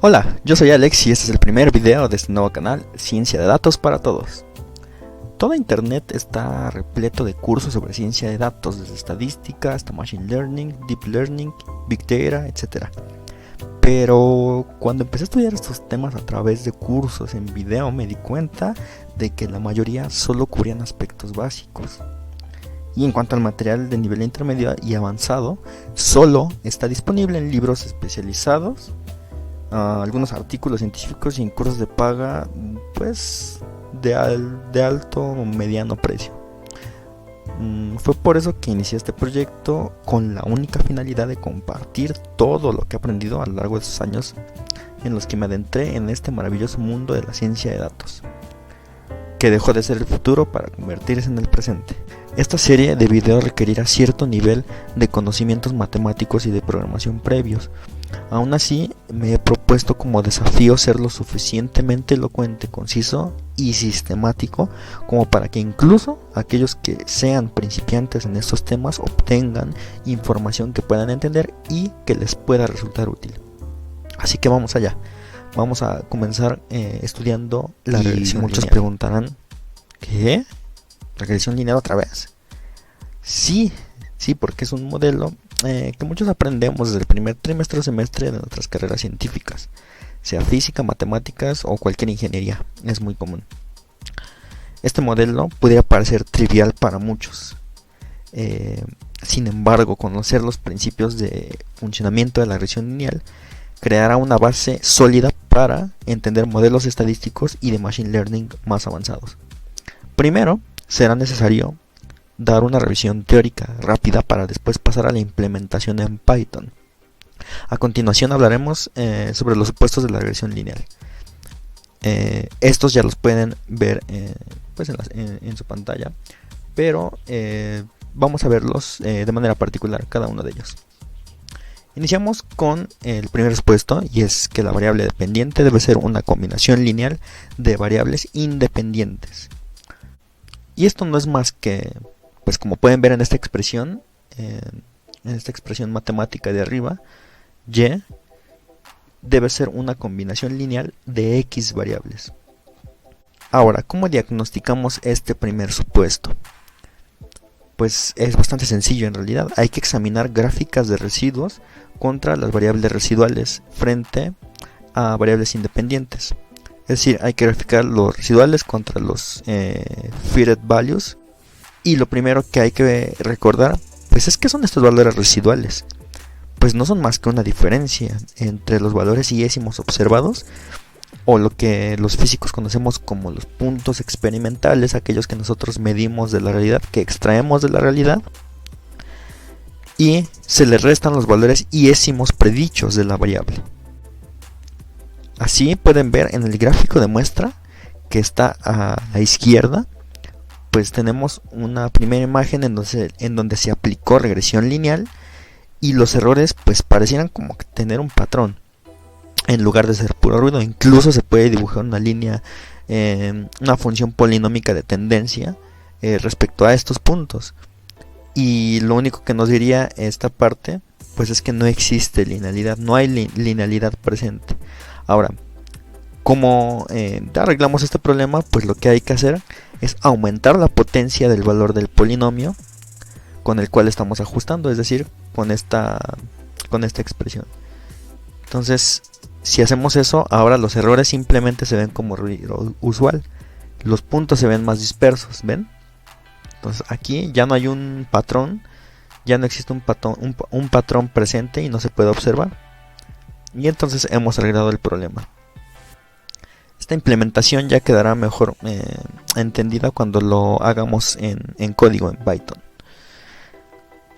Hola, yo soy Alex y este es el primer video de este nuevo canal, Ciencia de Datos para Todos. Toda internet está repleto de cursos sobre ciencia de datos, desde estadística hasta machine learning, deep learning, big data, etc. Pero cuando empecé a estudiar estos temas a través de cursos en video me di cuenta de que la mayoría solo cubrían aspectos básicos. Y en cuanto al material de nivel intermedio y avanzado, solo está disponible en libros especializados, algunos artículos científicos y en cursos de paga, pues de alto o mediano precio. Fue por eso que inicié este proyecto con la única finalidad de compartir todo lo que he aprendido a lo largo de estos años en los que me adentré en este maravilloso mundo de la ciencia de datos, que dejó de ser el futuro para convertirse en el presente. Esta serie de videos requerirá cierto nivel de conocimientos matemáticos y de programación previos. Aún así, me he propuesto como desafío ser lo suficientemente elocuente, conciso y sistemático como para que incluso aquellos que sean principiantes en estos temas obtengan información que puedan entender y que les pueda resultar útil. Así que vamos allá. Vamos a comenzar estudiando la regresión lineal. Muchos preguntarán, ¿qué? ¿Regresión lineal otra vez? Sí, porque es un modelo que muchos aprendemos desde el primer trimestre o semestre de nuestras carreras científicas, sea física, matemáticas o cualquier ingeniería, es muy común. Este modelo podría parecer trivial para muchos, sin embargo, conocer los principios de funcionamiento de la regresión lineal creará una base sólida para entender modelos estadísticos y de machine learning más avanzados. Primero, será necesario dar una revisión teórica rápida para después pasar a la implementación en Python. A continuación hablaremos sobre los supuestos de la regresión lineal. Estos ya los pueden ver en su pantalla, pero vamos a verlos de manera particular, cada uno de ellos. Iniciamos con el primer supuesto, y es que la variable dependiente debe ser una combinación lineal de variables independientes. Y esto no es más que, pues como pueden ver en esta expresión matemática de arriba, y debe ser una combinación lineal de x variables. Ahora, ¿cómo diagnosticamos este primer supuesto? Pues es bastante sencillo en realidad. Hay que examinar gráficas de residuos contra las variables residuales frente a variables independientes. Es decir, hay que graficar los residuales contra los fitted values. Y lo primero que hay que recordar, pues es que son estos valores residuales. Pues no son más que una diferencia entre los valores iésimos observados, o lo que los físicos conocemos como los puntos experimentales, aquellos que nosotros medimos de la realidad, que extraemos de la realidad, y se le restan los valores iésimos predichos de la variable. Así pueden ver en el gráfico de muestra que está a la izquierda, pues tenemos una primera imagen en donde se aplicó regresión lineal y los errores pues parecieran como tener un patrón en lugar de ser puro ruido. Incluso se puede dibujar una línea, una función polinómica de tendencia respecto a estos puntos. Y lo único que nos diría esta parte pues es que no existe linealidad, no hay linealidad presente. Ahora, ¿cómo arreglamos este problema? Pues lo que hay que hacer es aumentar la potencia del valor del polinomio con el cual estamos ajustando, es decir, con esta expresión. Entonces, si hacemos eso, ahora los errores simplemente se ven como ruido usual. Los puntos se ven más dispersos, ¿ven? Entonces aquí ya no hay un patrón, ya no existe un patrón presente y no se puede observar. Y entonces hemos arreglado el problema. Esta implementación ya quedará mejor entendida cuando lo hagamos en código, en Python.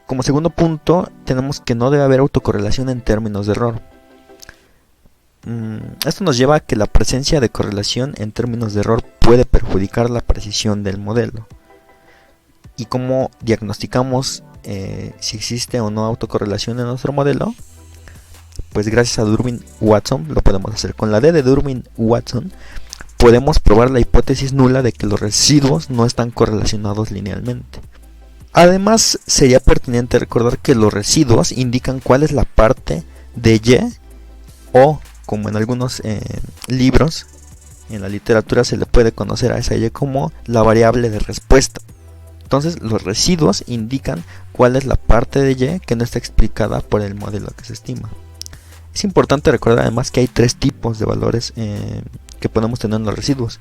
Como segundo punto, tenemos que no debe haber autocorrelación en términos de error. Esto nos lleva a que la presencia de correlación en términos de error puede perjudicar la precisión del modelo. ¿Y cómo diagnosticamos si existe o no autocorrelación en nuestro modelo? Pues gracias a Durbin-Watson lo podemos hacer. Con la D de Durbin-Watson podemos probar la hipótesis nula de que los residuos no están correlacionados linealmente. Además, sería pertinente recordar que los residuos indican cuál es la parte de Y o como en algunos libros, en la literatura se le puede conocer a esa y como la variable de respuesta. Entonces los residuos indican cuál es la parte de y que no está explicada por el modelo que se estima. Es importante recordar además que hay tres tipos de valores que podemos tener en los residuos.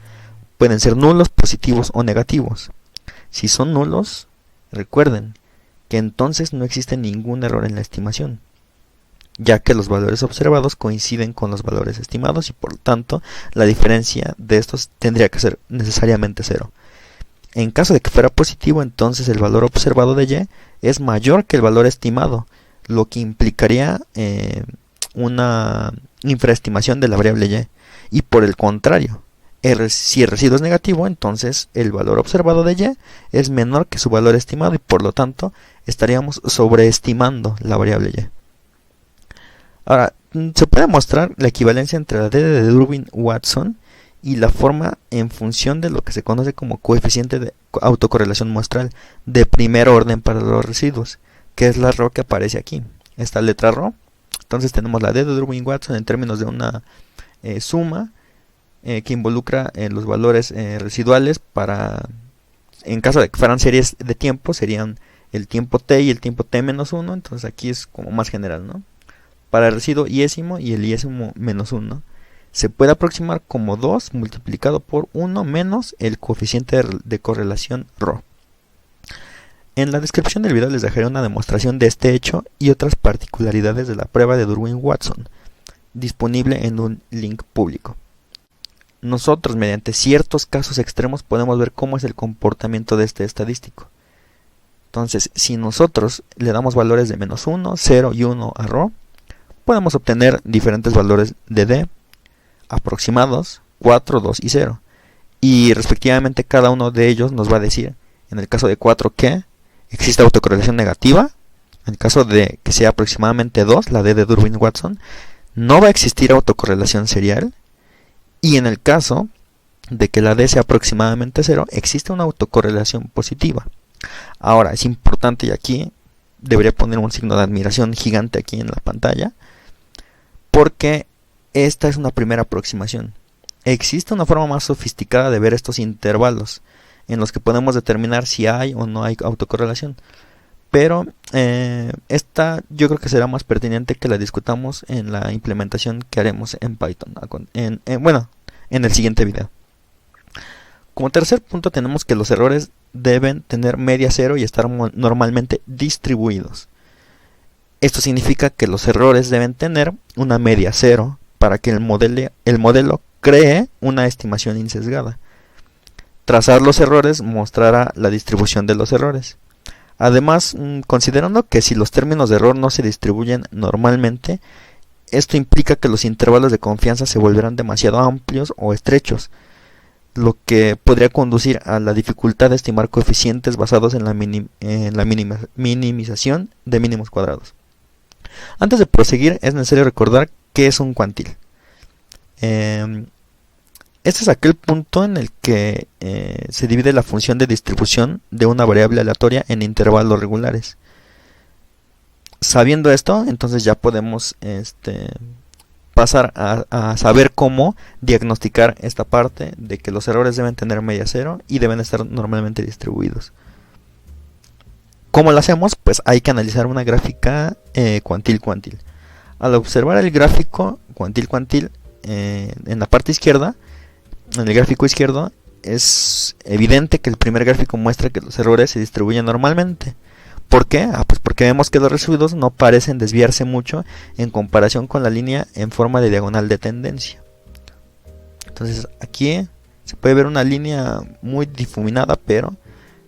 Pueden ser nulos, positivos o negativos. Si son nulos, recuerden que entonces no existe ningún error en la estimación, ya que los valores observados coinciden con los valores estimados y por lo tanto la diferencia de estos tendría que ser necesariamente cero. En caso de que fuera positivo, entonces el valor observado de y es mayor que el valor estimado, lo que implicaría una infraestimación de la variable y. Y por el contrario, si el residuo es negativo, entonces el valor observado de y es menor que su valor estimado y por lo tanto estaríamos sobreestimando la variable y. Ahora, se puede mostrar la equivalencia entre la D de Durbin-Watson y la forma en función de lo que se conoce como coeficiente de autocorrelación muestral de primer orden para los residuos, que es la ρ que aparece aquí, esta letra ρ. Entonces tenemos la D de Durbin-Watson en términos de una suma que involucra los valores residuales en caso de que fueran series de tiempo, serían el tiempo t y el tiempo t-1, entonces aquí es como más general, ¿no? Para el residuo iésimo y el iésimo menos 1, se puede aproximar como 2 multiplicado por 1 menos el coeficiente de correlación ρ. En la descripción del video les dejaré una demostración de este hecho y otras particularidades de la prueba de Durbin-Watson, disponible en un link público. Nosotros, mediante ciertos casos extremos, podemos ver cómo es el comportamiento de este estadístico. Entonces, si nosotros le damos valores de menos 1, 0 y 1 a ρ, podemos obtener diferentes valores de D, aproximados, 4, 2 y 0. Y respectivamente cada uno de ellos nos va a decir, en el caso de 4 que existe autocorrelación negativa, en el caso de que sea aproximadamente 2, la D de Durbin-Watson, no va a existir autocorrelación serial, y en el caso de que la D sea aproximadamente 0, existe una autocorrelación positiva. Ahora, es importante, y aquí debería poner un signo de admiración gigante aquí en la pantalla, porque esta es una primera aproximación. Existe una forma más sofisticada de ver estos intervalos, en los que podemos determinar si hay o no hay autocorrelación. Pero esta yo creo que será más pertinente que la discutamos en la implementación que haremos en Python, en el siguiente video. Como tercer punto tenemos que los errores deben tener media cero y estar normalmente distribuidos. Esto significa que los errores deben tener una media cero para que el modelo cree una estimación insesgada. Trazar los errores mostrará la distribución de los errores. Además, considerando que si los términos de error no se distribuyen normalmente, esto implica que los intervalos de confianza se volverán demasiado amplios o estrechos, lo que podría conducir a la dificultad de estimar coeficientes basados en la minimización de mínimos cuadrados. Antes de proseguir, es necesario recordar qué es un cuantil. Este es aquel punto en el que se divide la función de distribución de una variable aleatoria en intervalos regulares. Sabiendo esto, entonces ya podemos pasar a saber cómo diagnosticar esta parte de que los errores deben tener media cero y deben estar normalmente distribuidos. ¿Cómo lo hacemos? Pues hay que analizar una gráfica cuantil-cuantil. Al observar el gráfico cuantil-cuantil en la parte izquierda, en el gráfico izquierdo, es evidente que el primer gráfico muestra que los errores se distribuyen normalmente. ¿Por qué? Pues porque vemos que los residuos no parecen desviarse mucho en comparación con la línea en forma de diagonal de tendencia. Entonces aquí se puede ver una línea muy difuminada, pero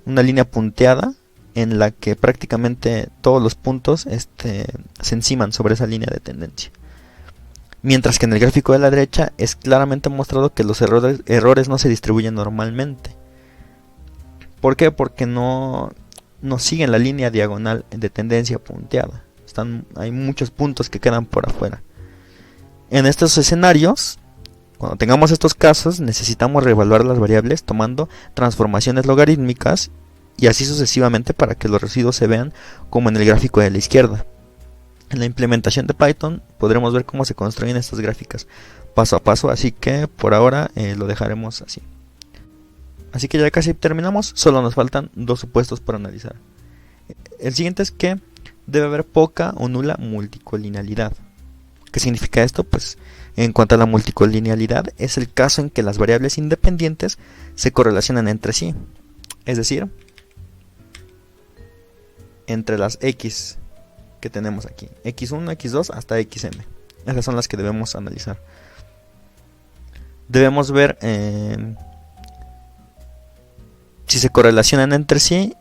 una línea punteada en la que prácticamente todos los puntos se enciman sobre esa línea de tendencia. Mientras que en el gráfico de la derecha es claramente mostrado que los errores no se distribuyen normalmente. ¿Por qué? Porque no siguen la línea diagonal de tendencia punteada. Hay muchos puntos que quedan por afuera. En estos escenarios, cuando tengamos estos casos, necesitamos reevaluar las variables tomando transformaciones logarítmicas y así sucesivamente para que los residuos se vean como en el gráfico de la izquierda. En la implementación de Python podremos ver cómo se construyen estas gráficas paso a paso, así que por ahora lo dejaremos así. Así que ya casi terminamos, solo nos faltan dos supuestos por analizar. El siguiente es que debe haber poca o nula multicolinealidad. ¿Qué significa esto? Pues en cuanto a la multicolinealidad, es el caso en que las variables independientes se correlacionan entre sí. Es decir, entre las x que tenemos aquí, x1, x2 hasta xm. Esas son las que debemos analizar. Debemos ver si se correlacionan entre sí,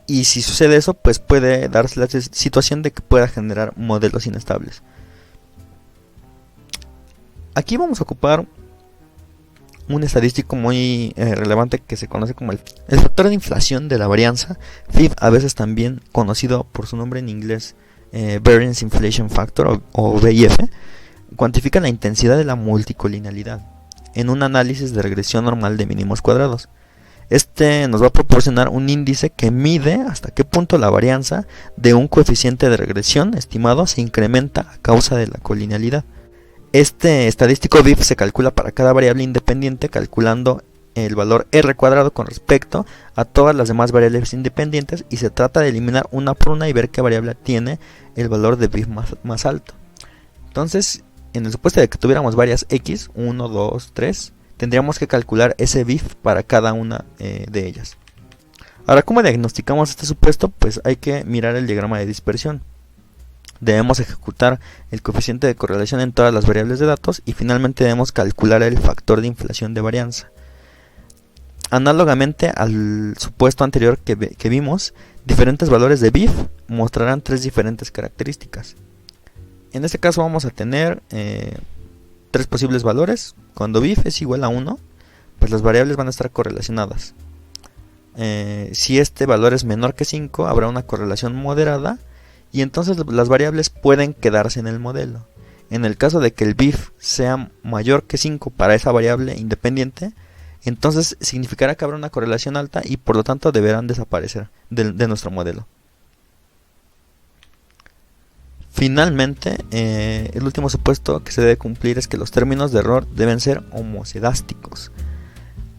y si sucede eso, pues puede darse la situación de que pueda generar modelos inestables. Aquí vamos a ocupar un estadístico muy relevante que se conoce como el factor de inflación de la varianza, FIV, a veces también conocido por su nombre en inglés, Variance Inflation Factor o VIF. Cuantifica la intensidad de la multicolinealidad en un análisis de regresión normal de mínimos cuadrados. Este nos va a proporcionar un índice que mide hasta qué punto la varianza de un coeficiente de regresión estimado se incrementa a causa de la colinealidad. Este estadístico VIF se calcula para cada variable independiente calculando el valor R cuadrado con respecto a todas las demás variables independientes, y se trata de eliminar una por una y ver qué variable tiene el valor de VIF más alto. Entonces, en el supuesto de que tuviéramos varias x, 1, 2, 3, tendríamos que calcular ese VIF para cada una de ellas. Ahora, ¿cómo diagnosticamos este supuesto? Pues hay que mirar el diagrama de dispersión. Debemos ejecutar el coeficiente de correlación en todas las variables de datos y finalmente debemos calcular el factor de inflación de varianza. Análogamente al supuesto anterior que vimos, diferentes valores de VIF mostrarán tres diferentes características. En este caso vamos a tener tres posibles valores. Cuando VIF es igual a 1, pues las variables van a estar correlacionadas. Si este valor es menor que 5, habrá una correlación moderada, y entonces las variables pueden quedarse en el modelo. En el caso de que el VIF sea mayor que 5 para esa variable independiente, entonces significará que habrá una correlación alta y por lo tanto deberán desaparecer de nuestro modelo. Finalmente, el último supuesto que se debe cumplir es que los términos de error deben ser homocedásticos.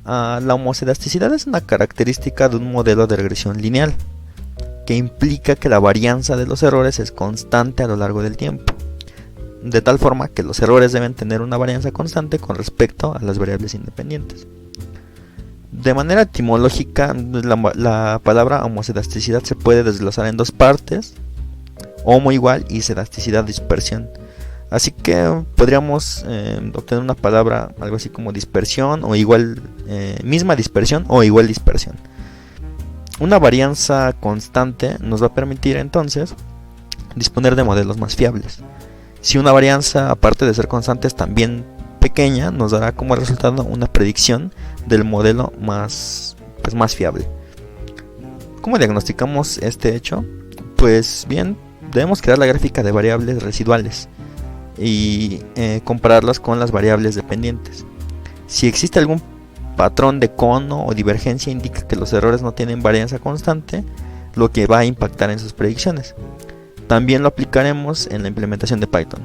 La homocedasticidad es una característica de un modelo de regresión lineal, que implica que la varianza de los errores es constante a lo largo del tiempo, de tal forma que los errores deben tener una varianza constante con respecto a las variables independientes. De manera etimológica, la palabra homocedasticidad se puede desglosar en dos partes: homo igual y cedasticidad dispersión. Así que podríamos obtener una palabra algo así como dispersión o igual, misma dispersión o igual dispersión. Una varianza constante nos va a permitir entonces disponer de modelos más fiables. Si una varianza, aparte de ser constante, es también pequeña, nos dará como resultado una predicción del modelo más fiable. ¿Cómo diagnosticamos este hecho? Pues bien, debemos crear la gráfica de variables residuales y compararlas con las variables dependientes. Si existe algún patrón de cono o divergencia, indica que los errores no tienen varianza constante, lo que va a impactar en sus predicciones. También lo aplicaremos en la implementación de Python.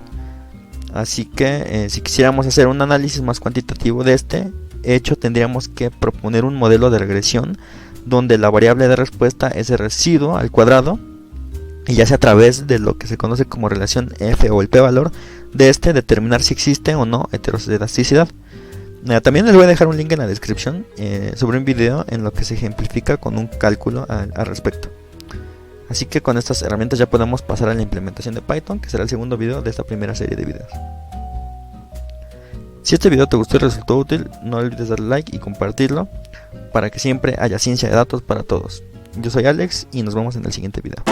Así que si quisiéramos hacer un análisis más cuantitativo de este hecho, tendríamos que proponer un modelo de regresión donde la variable de respuesta es el residuo al cuadrado, y ya sea a través de lo que se conoce como relación f o el p-valor de este, determinar si existe o no heterocedasticidad. También les voy a dejar un link en la descripción sobre un video en lo que se ejemplifica con un cálculo al respecto. Así que con estas herramientas ya podemos pasar a la implementación de Python, que será el segundo video de esta primera serie de videos. Si este video te gustó y resultó útil, no olvides darle like y compartirlo para que siempre haya ciencia de datos para todos. Yo soy Alex y nos vemos en el siguiente video.